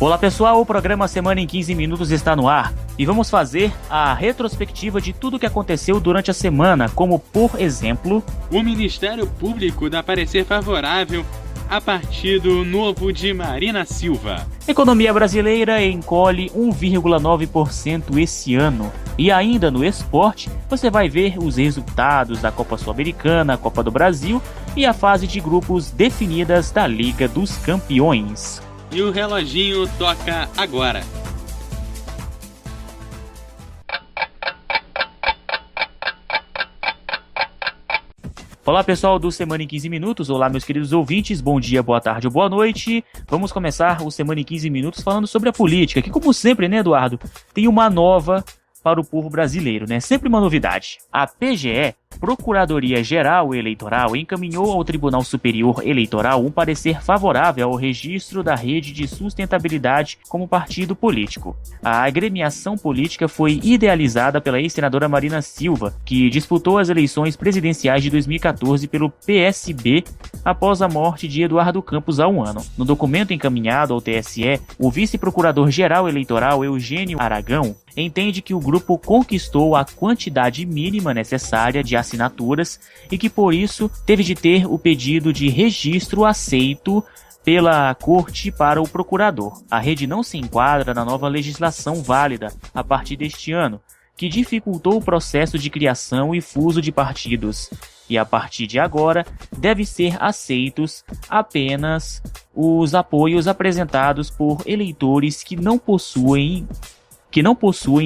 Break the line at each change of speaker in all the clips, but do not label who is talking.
Olá pessoal, o programa Semana em 15 Minutos está no ar e vamos fazer a retrospectiva de tudo o que aconteceu durante a semana, como por exemplo...
O Ministério Público dá parecer favorável a partido novo de Marina Silva.
Economia brasileira encolhe 1,9% esse ano. E ainda no esporte, você vai ver os resultados da Copa Sul-Americana, Copa do Brasil e a fase de grupos definidas da Liga dos Campeões.
E o reloginho toca agora.
Olá pessoal do Semana em 15 Minutos, olá meus queridos ouvintes, bom dia, boa tarde ou boa noite. Vamos começar o Semana em 15 Minutos falando sobre a política, que como sempre, né, Eduardo, tem uma nova para o povo brasileiro, né? Sempre uma novidade. A PGE, Procuradoria-Geral Eleitoral, encaminhou ao Tribunal Superior Eleitoral um parecer favorável ao registro da Rede de Sustentabilidade como partido político. A agremiação política foi idealizada pela ex-senadora Marina Silva, que disputou as eleições presidenciais de 2014 pelo PSB após a morte de Eduardo Campos há um ano. No documento encaminhado ao TSE, o vice-procurador-geral eleitoral Eugênio Aragão entende que o grupo conquistou a quantidade mínima necessária de assinaturas e que, por isso, teve de ter o pedido de registro aceito pela Corte para o procurador. A rede não se enquadra na nova legislação válida a partir deste ano, que dificultou o processo de criação e fuso de partidos. E a partir de agora, deve ser aceitos apenas os apoios apresentados por eleitores que não possuem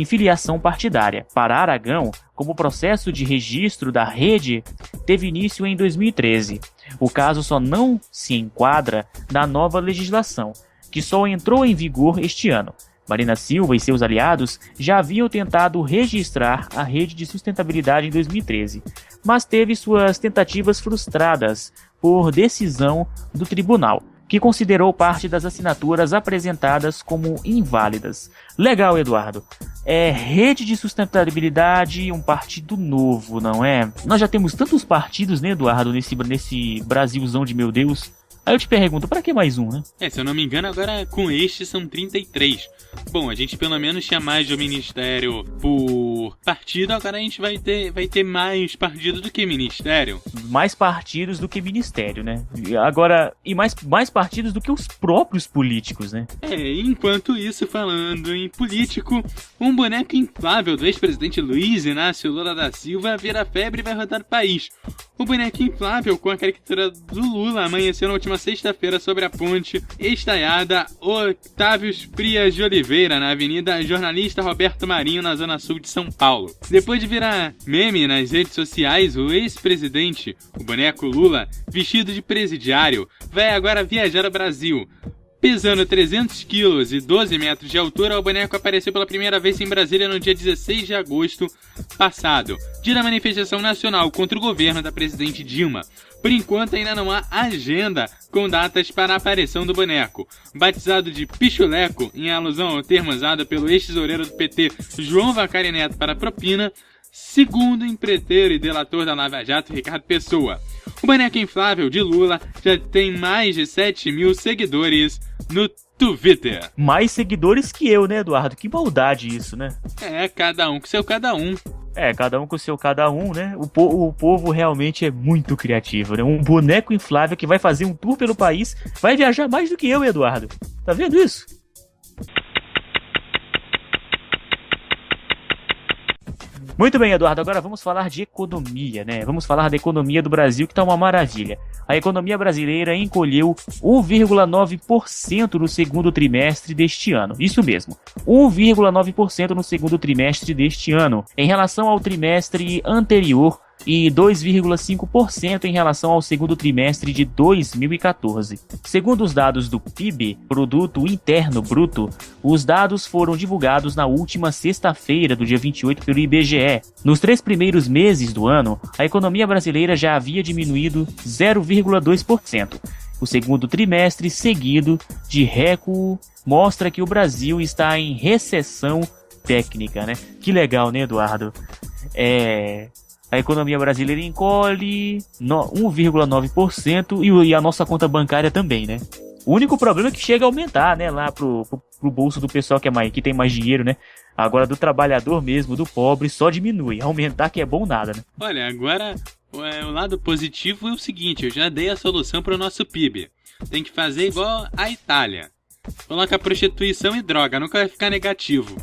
filiação partidária. Para Aragão, como o processo de registro da rede teve início em 2013. O caso só não se enquadra na nova legislação, que só entrou em vigor este ano. Marina Silva e seus aliados já haviam tentado registrar a rede de sustentabilidade em 2013, mas teve suas tentativas frustradas por decisão do tribunal, que considerou parte das assinaturas apresentadas como inválidas. Legal, Eduardo. É rede de sustentabilidade, um partido novo, não é? Nós já temos tantos partidos, né, Eduardo, nesse Brasilzão de meu Deus. Aí eu te pergunto, pra que mais um, né?
Se eu não me engano, agora com este são 33. Bom, a gente pelo menos tinha mais de um ministério por partido, agora a gente vai ter mais partido do que ministério.
Mais partidos do que ministério, né? Agora, e mais partidos do que os próprios políticos, né?
Enquanto isso, falando em político, um boneco inflável do ex-presidente Luiz Inácio Lula da Silva vira febre e vai rodar o país. O boneco inflável com a caricatura do Lula amanheceu na última sexta-feira sobre a ponte estaiada Otávio Frias de Oliveira, na Avenida Jornalista Roberto Marinho, na zona sul de São Paulo. Depois de virar meme nas redes sociais, o ex-presidente, o boneco Lula, vestido de presidiário, vai agora viajar ao Brasil. Pesando 300 quilos e 12 metros de altura, o boneco apareceu pela primeira vez em Brasília no dia 16 de agosto passado, dia da manifestação nacional contra o governo da presidente Dilma. Por enquanto ainda não há agenda com datas para a aparição do boneco. Batizado de Pichuleco, em alusão ao termo usado pelo ex-tesoureiro do PT João Vacari Neto para propina, segundo o empreiteiro e delator da Lava Jato Ricardo Pessoa. O boneco inflável de Lula já tem mais de 7 mil seguidores no Twitter.
Mais seguidores que eu, né, Eduardo? Que maldade isso, né?
Cada um com seu cada um.
Cada um com seu cada um, né? O povo realmente é muito criativo, né? Um boneco inflável que vai fazer um tour pelo país vai viajar mais do que eu, Eduardo. Tá vendo isso? Muito bem, Eduardo, agora vamos falar de economia, né? Vamos falar da economia do Brasil, que tá uma maravilha. A economia brasileira encolheu 1,9% no segundo trimestre deste ano. Isso mesmo, 1,9% no segundo trimestre deste ano, em relação ao trimestre anterior, e 2,5% em relação ao segundo trimestre de 2014. Segundo os dados do PIB, Produto Interno Bruto, os dados foram divulgados na última sexta-feira, do dia 28, pelo IBGE. Nos 3 primeiros meses do ano, a economia brasileira já havia diminuído 0,2%. O segundo trimestre seguido de recuo mostra que o Brasil está em recessão técnica, né? Que legal, né, Eduardo? A economia brasileira encolhe 1,9% e a nossa conta bancária também, né? O único problema é que chega a aumentar, né, lá pro bolso do pessoal que tem mais dinheiro, né? Agora do trabalhador mesmo, do pobre, só diminui. Aumentar que é bom nada, né?
Olha, agora o lado positivo é o seguinte, eu já dei a solução para o nosso PIB. Tem que fazer igual a Itália. Coloca prostituição e droga, nunca vai ficar negativo.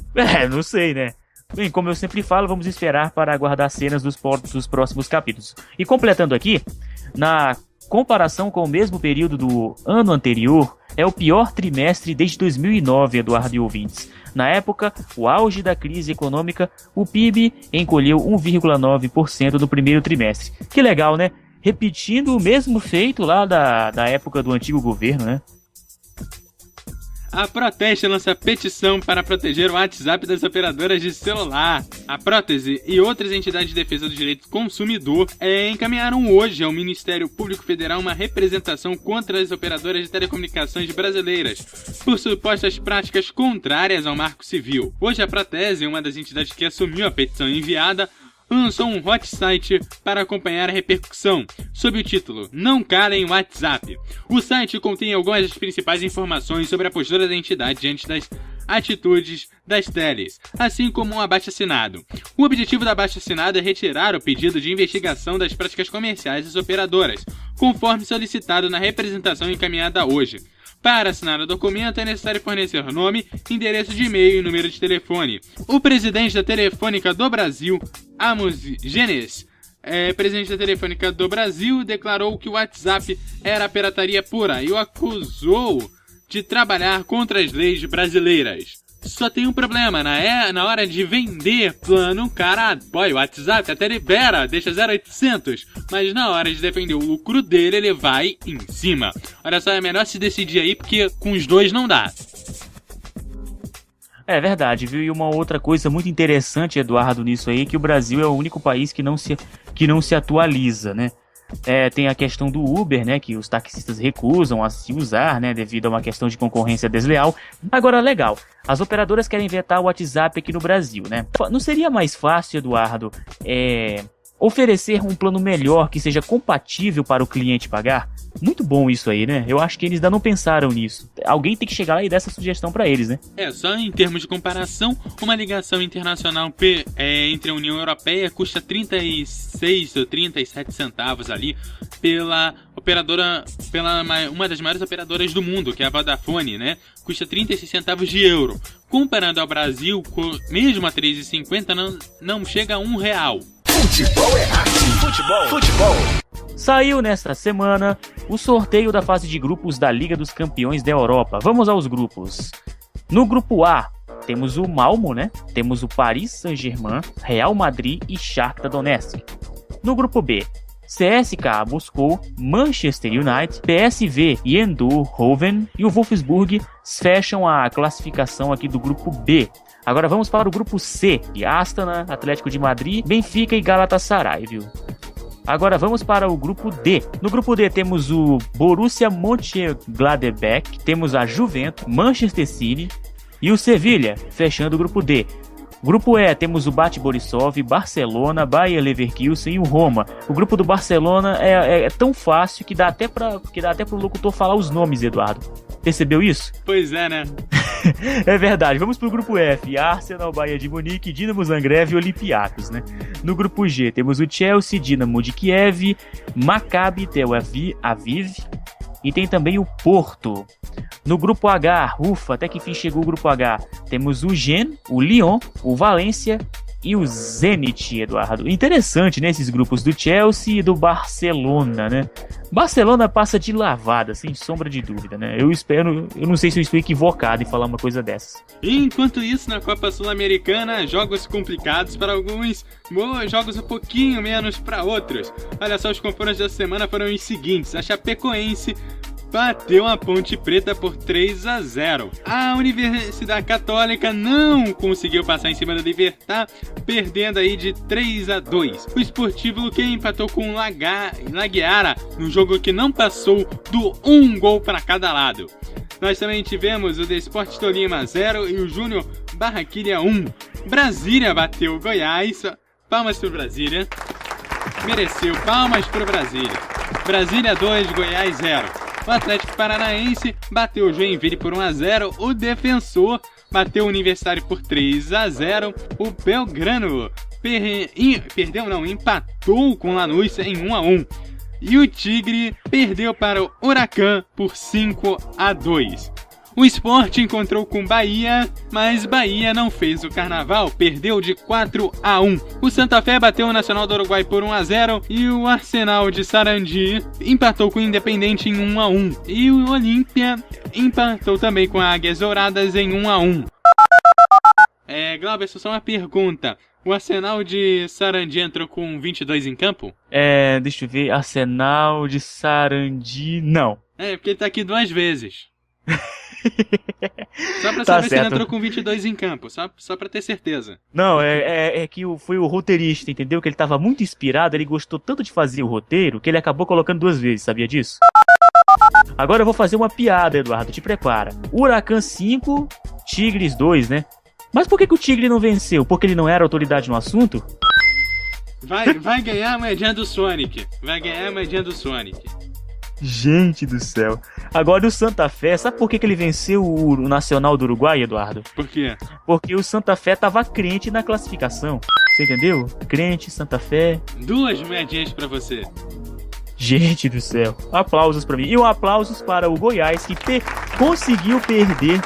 Não sei, né? Bem, como eu sempre falo, vamos esperar para aguardar cenas dos próximos capítulos. E completando aqui, na comparação com o mesmo período do ano anterior, é o pior trimestre desde 2009, Eduardo e ouvintes. Na época, o auge da crise econômica, o PIB encolheu 1,9% no primeiro trimestre. Que legal, né? Repetindo o mesmo feito lá da época do antigo governo, né?
A Proteste lança petição para proteger o WhatsApp das operadoras de celular. A Prótese e outras entidades de defesa do direito do consumidor encaminharam hoje ao Ministério Público Federal uma representação contra as operadoras de telecomunicações brasileiras por supostas práticas contrárias ao Marco Civil. Hoje a Protese, uma das entidades que assumiu a petição enviada, lançou um hot site para acompanhar a repercussão, sob o título Não Calem WhatsApp. O site contém algumas das principais informações sobre a postura da entidade diante das atitudes das teles, assim como um abaixo-assinado. O objetivo do abaixo-assinado é retirar o pedido de investigação das práticas comerciais das operadoras, conforme solicitado na representação encaminhada hoje. Para assinar o documento é necessário fornecer nome, endereço de e-mail e número de telefone. O presidente da Telefônica do Brasil, Amos Genes, presidente da Telefônica do Brasil, declarou que o WhatsApp era pirataria pura e o acusou de trabalhar contra as leis brasileiras. Só tem um problema, na hora de vender plano, o cara apoia o WhatsApp, até libera, deixa 0,800, mas na hora de defender o lucro dele, ele vai em cima. Olha só, é melhor se decidir aí, porque com os dois não dá.
É verdade, viu? E uma outra coisa muito interessante, Eduardo, nisso aí, é que o Brasil é o único país que não se atualiza, né? Tem a questão do Uber, né, que os taxistas recusam a se usar, né, devido a uma questão de concorrência desleal. Agora, legal, as operadoras querem vetar o WhatsApp aqui no Brasil, né? Não seria mais fácil, Eduardo, oferecer um plano melhor que seja compatível para o cliente pagar? Muito bom isso aí, né? Eu acho que eles ainda não pensaram nisso. Alguém tem que chegar lá e dar essa sugestão para eles, né?
Só em termos de comparação, uma ligação internacional entre a União Europeia custa 36 ou 37 centavos ali pela operadora, uma das maiores operadoras do mundo, que é a Vodafone, né? Custa 36 centavos de euro. Comparando ao Brasil, mesmo a 3,50 não chega a R$1.
Futebol é arte. Futebol.
Saiu nesta semana o sorteio da fase de grupos da Liga dos Campeões da Europa. Vamos aos grupos. No grupo A, temos o Malmo, né? Temos o Paris Saint-Germain, Real Madrid e Shakhtar Donetsk. No grupo B, CSKA Moscou, Manchester United, PSV Eindhoven e o Wolfsburg fecham a classificação aqui do grupo B. Agora vamos para o grupo C, de Astana, Atlético de Madrid, Benfica e Galatasaray, viu? Agora vamos para o grupo D. No grupo D temos o Borussia Mönchengladbach, temos a Juventus, Manchester City e o Sevilha, fechando o grupo D. Grupo E, temos o Bate Borisov, Barcelona, Bayer Leverkusen e o Roma. O grupo do Barcelona é tão fácil que dá até pro locutor falar os nomes, Eduardo. Percebeu isso?
Pois é, né?
É verdade. Vamos pro grupo F. Arsenal, Bayern de Munique, Dinamo Zagreb e Olympiacos, né? No grupo G temos o Chelsea, Dinamo de Kiev, Maccabi Tel Aviv e tem também o Porto. No grupo H, até que enfim chegou o grupo H, temos o Gen, o Lyon, o Valência e o Zenit, Eduardo. Interessante, né, esses grupos do Chelsea e do Barcelona, né? Barcelona passa de lavada, sem sombra de dúvida, né? Eu não sei se eu estou equivocado em falar uma coisa dessas.
Enquanto isso, na Copa Sul-Americana, jogos complicados para alguns, jogos um pouquinho menos para outros. Olha só, os confrontos da semana foram os seguintes. A Chapecoense bateu a Ponte Preta por 3-0. A Universidade Católica não conseguiu passar em cima do Libertad, perdendo aí de 3-2. O Sportivo Luquem empatou com o Laguiara, num jogo que não passou do 1 gol para cada lado. Nós também tivemos o Desportes Tolima 0 e o Júnior Barranquilla 1. Brasília bateu o Goiás. Palmas pro Brasília. Mereceu palmas pro Brasília. Brasília 2, Goiás 0. O Atlético Paranaense bateu o Joinville por 1-0. O Defensor bateu o Universitário por 3-0. O Belgrano empatou com o Lanús em 1-1. E o Tigre perdeu para o Huracan por 5-2. O Sport encontrou com Bahia, mas Bahia não fez o carnaval, perdeu de 4-1. O Santa Fé bateu o Nacional do Uruguai por 1-0 e o Arsenal de Sarandi empatou com o Independente em 1-1. E o Olímpia empatou também com a Águias Douradas em 1-1. Glauber, só uma pergunta. O Arsenal de Sarandi entrou com 22 em campo?
Deixa eu ver. Arsenal de Sarandi... Não.
Porque ele tá aqui 2 vezes. Só pra saber se ele entrou com 22 em campo, só pra ter certeza.
Não, é que foi o roteirista, entendeu? Que ele tava muito inspirado, ele gostou tanto de fazer o roteiro, que ele acabou colocando 2 vezes, sabia disso? Agora eu vou fazer uma piada, Eduardo, te prepara. Huracan 5, Tigres 2, né? Mas por que o Tigre não venceu? Porque ele não era autoridade no assunto?
Vai ganhar a moedinha do Sonic.
Gente do céu. Agora o Santa Fé, sabe por que ele venceu o Nacional do Uruguai, Eduardo?
Por quê?
Porque o Santa Fé tava crente na classificação. Você entendeu? Crente, Santa Fé.
2 moedinhas pra você.
Gente do céu. Aplausos pra mim. E aplausos para o Goiás, que conseguiu perder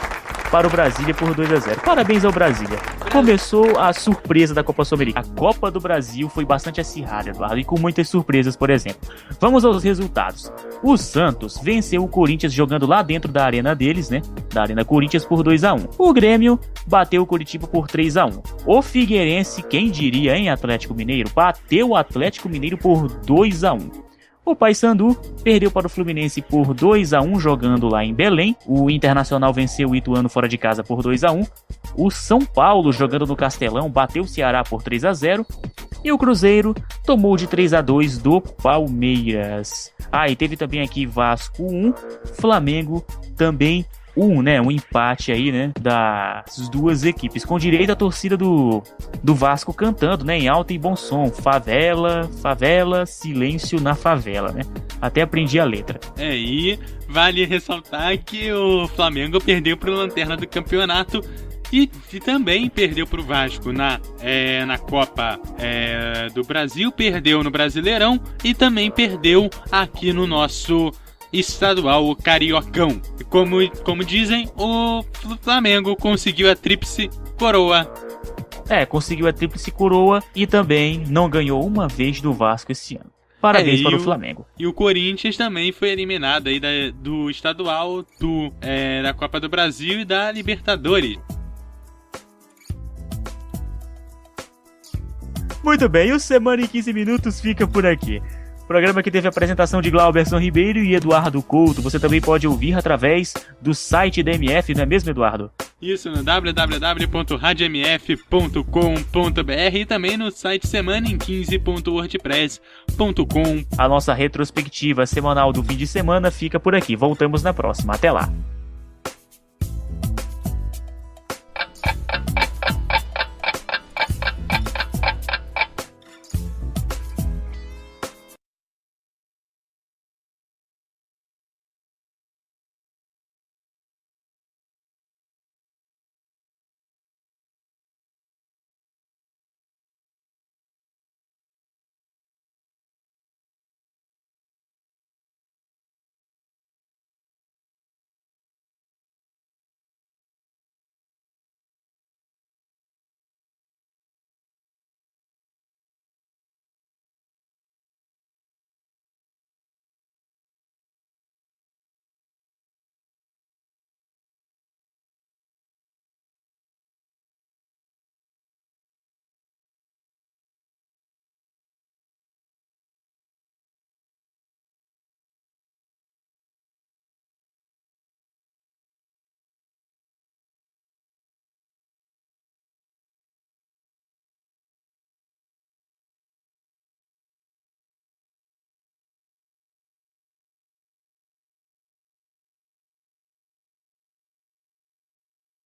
para o Brasília por 2-0. Parabéns ao Brasília. Começou a surpresa da Copa Sul-Americana. A Copa do Brasil foi bastante acirrada, Eduardo, e com muitas surpresas, por exemplo. Vamos aos resultados. O Santos venceu o Corinthians jogando lá dentro da arena deles, né? Da Arena Corinthians por 2-1. O Grêmio bateu o Curitiba por 3-1. O Figueirense, quem diria, hein, Atlético Mineiro, bateu o Atlético Mineiro por 2-1. O Paysandu perdeu para o Fluminense por 2-1 jogando lá em Belém. O Internacional venceu o Ituano fora de casa por 2-1. O São Paulo, jogando no Castelão, bateu o Ceará por 3-0. E o Cruzeiro tomou de 3-2 do Palmeiras. E teve também aqui Vasco 1, Flamengo também 1, né? Um empate aí, né? Das 2 equipes. Com direito à torcida do Vasco cantando, né? Em alto e bom som. Favela, favela, silêncio na favela, né? Até aprendi a letra.
E vale ressaltar que o Flamengo perdeu para o Lanterna do campeonato e também perdeu para o Vasco na Copa do Brasil, perdeu no Brasileirão e também perdeu aqui no nosso estadual, o Cariocão. E como dizem, o Flamengo conseguiu a tríplice coroa.
Conseguiu a tríplice coroa e também não ganhou uma vez do Vasco esse ano. Parabéns para o Flamengo.
E o Corinthians também foi eliminado aí do estadual, da Copa do Brasil e da Libertadores.
Muito bem, o Semana em 15 Minutos fica por aqui. Programa que teve a apresentação de Glauberson Ribeiro e Eduardo Couto. Você também pode ouvir através do site da MF, não é mesmo, Eduardo?
Isso, no www.radiomf.com.br e também no site semanem15.wordpress.com.
A nossa retrospectiva semanal do fim de semana fica por aqui. Voltamos na próxima. Até lá.